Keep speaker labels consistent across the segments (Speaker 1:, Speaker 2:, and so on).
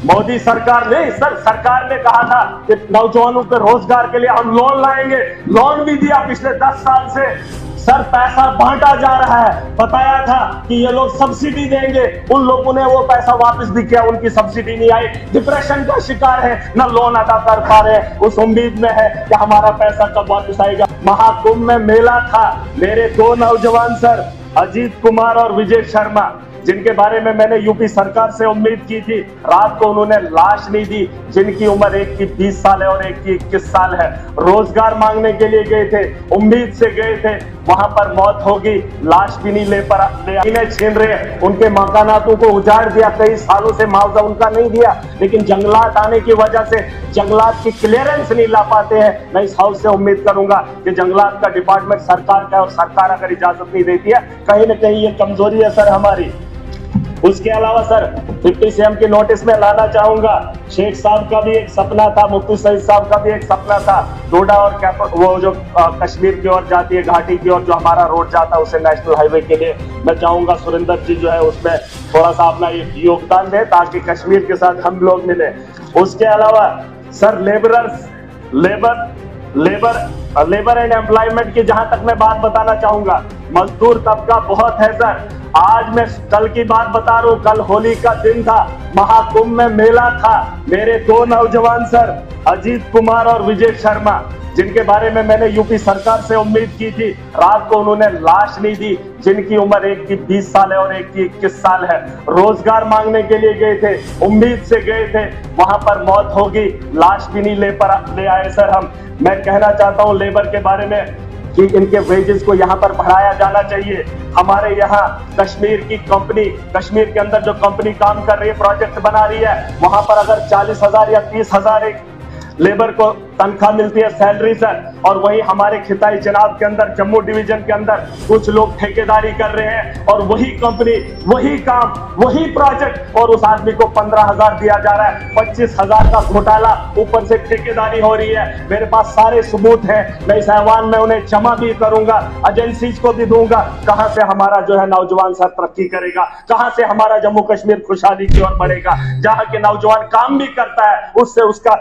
Speaker 1: मोदी सरकार ने सरकार ने कहा था कि नौजवानों के रोजगार के लिए हम लोन लाएंगे, लोन भी दिया पिछले 10 साल से। सर पैसा बांटा जा रहा है, बताया था कि ये लोग सब्सिडी देंगे, उन लोगों ने वो पैसा वापस भी किया, उनकी सब्सिडी नहीं आई, डिप्रेशन का शिकार है, न लोन अदा कर पा रहे, उस उम्मीद में है कि हमारा पैसा कब वापस आएगा। महाकुंभ में मेला था, मेरे 2 नौजवान सर अजीत कुमार और विजय शर्मा, जिनके बारे में मैंने यूपी सरकार से उम्मीद की थी, रात को उन्होंने लाश नहीं दी, जिनकी उम्र एक की 20 साल है और एक की 21 साल है। रोजगार मांगने के लिए गए थे, उम्मीद से गए थे, वहां पर मौत होगी, लाश भी नहीं ले छीन रहे, उनके मकानातों को उजाड़ दिया, कई सालों से मुआवजा उनका नहीं दिया, लेकिन जंगलात आने की वजह से जंगलात की क्लियरेंस नहीं ला पाते हैं। मैं इस हाउस से उम्मीद करूंगा कि जंगलात का डिपार्टमेंट सरकार का है और सरकार अगर इजाजत नहीं देती है, कहीं ना कहीं ये कमजोरी है सर हमारी। उसके अलावा सर 50 CM की नोटिस में लाना चाहूंगा, शेख साहब का भी एक सपना था, मुफ्ती सईद साहब का भी एक सपना था, डोडा और वो जो कश्मीर की ओर जाती है, घाटी की ओर जो हमारा रोड जाता है उसे नेशनल हाईवे के लिए मैं चाहूंगा सुरेंद्र जी जो है उसमें थोड़ा सा अपना योगदान दे ताकि कश्मीर के साथ हम लोग मिले। उसके अलावा सर लेबर एंड एम्प्लॉयमेंट की जहां तक मैं बात बताना चाहूंगा, मजदूर तबका बहुत है सर। आज मैं कल की बात बता रहा हूं, कल होली का दिन था, महाकुंभ में मेला था, मेरे 2 नौजवान सर अजीत कुमार और विजय शर्मा, जिनके बारे में मैंने यूपी सरकार से उम्मीद की थी, रात को उन्होंने लाश नहीं दी, जिनकी उम्र एक की 20 साल है और एक की 21 साल है। रोजगार मांगने के लिए गए थे, उम्मीद से गए थे, वहां पर मौत होगी, लाश भी नहीं ले आए सर हम। मैं कहना चाहता हूं लेबर के बारे में कि इनके वेजेस को यहाँ पर बढ़ाया जाना चाहिए। हमारे यहाँ कश्मीर की कंपनी, कश्मीर के अंदर जो कंपनी काम कर रही है, प्रोजेक्ट बना रही है, वहां पर अगर 40,000 या 30,000 एक लेबर को तनख्वाह मिलती है, सैलरी सर, और वही हमारे खिताई चनाब के अंदर, जम्मू डिवीजन के अंदर कुछ लोग ठेकेदारी कर रहे हैं और वही कंपनी, वही काम, वही प्रोजेक्ट, और उस आदमी को 15,000 दिया जा रहा है, 25,000 का घोटाला, ऊपर से ठेकेदारी हो रही है। मेरे पास सारे सबूत हैं, मैं इस ऐवान में उन्हें जमा भी करूंगा, एजेंसीज को भी दूंगा। कहां से हमारा जो है नौजवान सर तरक्की करेगा, कहां से हमारा जम्मू कश्मीर खुशहाली की ओर बढ़ेगा। जहां के नौजवान काम भी करता है, उससे उसका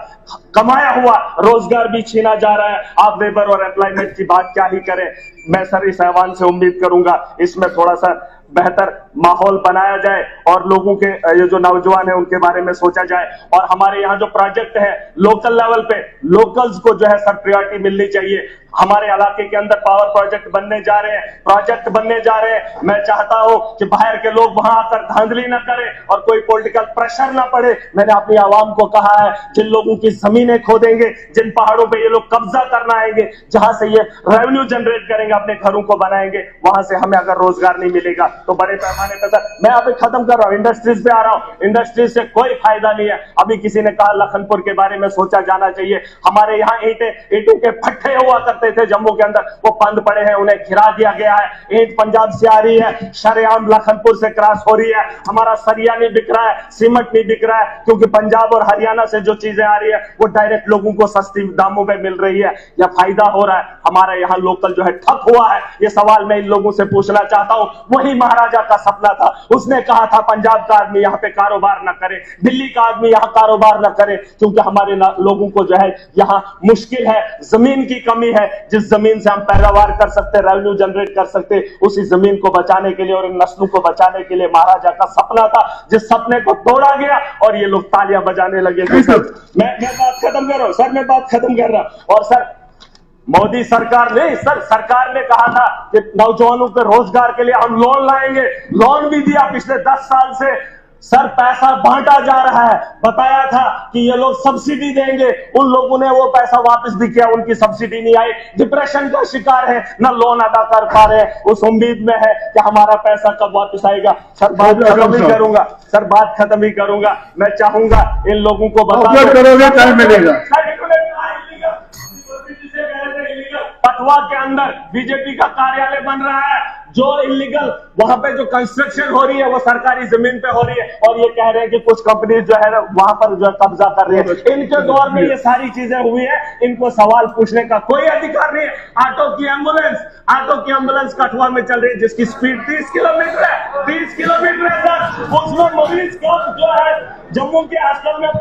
Speaker 1: कमाया हुआ रोजगार भी छीना जा रहा है। आप लेबर और एम्प्लॉयमेंट की बात क्या ही करें। मैं सर इस ऐवान से उम्मीद करूंगा इसमें थोड़ा सा बेहतर माहौल बनाया जाए और लोगों के ये जो नौजवान है उनके बारे में सोचा जाए। और हमारे यहाँ जो प्रोजेक्ट है लोकल लेवल पे, लोकल्स को जो है सर प्रायोरिटी मिलनी चाहिए। हमारे इलाके के अंदर पावर प्रोजेक्ट बनने जा रहे हैं, मैं चाहता हूं कि बाहर के लोग वहां आकर धांधली न करें और कोई पॉलिटिकल प्रेशर न पड़े। मैंने अपनी आवाम को कहा है, जिन लोगों की जमीनें खोदेंगे, जिन पहाड़ों पे ये लोग कब्जा करना आएंगे, जहां से ये रेवेन्यू जनरेट करेंगे, अपने घरों को बनाएंगे, वहां से हमें अगर रोजगार नहीं मिलेगा तो बड़े पैमाने पर सर मैं अभी खत्म कर रहा हूं, इंडस्ट्रीज पे आ रहा हूं। इंडस्ट्रीज से कोई फायदा नहीं है। अभी किसी ने कहा लखनपुर के बारे में सोचा जाना चाहिए। हमारे यहाँ ईंटों के भट्ठे हुआ करते थे जम्मू के अंदर, वो बंद पड़े हैं, उन्हें गिरा दिया गया है। ईंट पंजाब से आ रही है, शरेआम लखनपुर से क्रॉस हो रही है। हमारा सरिया नहीं बिक रहा है, सीमेंट नहीं बिक रहा है, क्योंकि पंजाब और हरियाणा से जो चीजें आ रही है वो डायरेक्ट लोगों को सस्ती दामों में मिल रही है, या फायदा हो रहा है। हमारा यहाँ लोकल जो है ठप हुआ है। ये सवाल मैं इन लोगों से पूछना चाहता हूँ। वही महाराजा का सपना था, उसने कहा था पंजाब का आदमी यहाँ पे कारोबार न करे, दिल्ली का आदमी यहाँ कारोबार न करे, क्योंकि हमारे लोगों को जो है यहाँ मुश्किल है, जमीन की कमी है। जिस जमीन से हम पैदावार कर सकते, रेवेन्यू जनरेट कर सकते, उसी जमीन को बचाने के लिए और इन नस्लों को बचाने के लिए महाराजा का सपना था, जिस सपने को तोड़ा गया और ये लोग तालियां बजाने लगे। मैं बात खत्म कर रहा हूं सर, मैं बात खत्म कर रहा हूं। और सर मोदी सरकार ने कहा था कि नौजवानों के रोजगार के लिए हम लोन लाएंगे, लोन भी दिया पिछले 10 साल से। सर पैसा बांटा जा रहा है, बताया था कि ये लोग सब्सिडी देंगे, उन लोगों ने वो पैसा वापस भी किया, उनकी सब्सिडी नहीं आई, डिप्रेशन का शिकार है, न लोन अदा कर पा रहे, उस उम्मीद में है कि हमारा पैसा कब वापस आएगा। सर बात खत्म ही करूंगा। मैं चाहूंगा इन लोगों को बता करोगे, टाइम मिलेगा। पटवा के अंदर बीजेपी का कार्यालय बन रहा है, जो इलीगल वहां पे जो कंस्ट्रक्शन हो रही है वो सरकारी जमीन पे हो रही है, और ये कह रहे हैं कि कुछ कंपनीज जो है ना वहां पर जो है कब्जा कर रही है। इनके दौर में ये सारी चीजें हुई है, इनको सवाल पूछने का कोई अधिकार नहीं है। ऑटो की एम्बुलेंस कठुआ में चल रही है जिसकी स्पीड 30 किलोमीटर है, 30 किलोमीटर है सर, उसमें मरीज कब जो है जम्मू के हॉस्पिटल में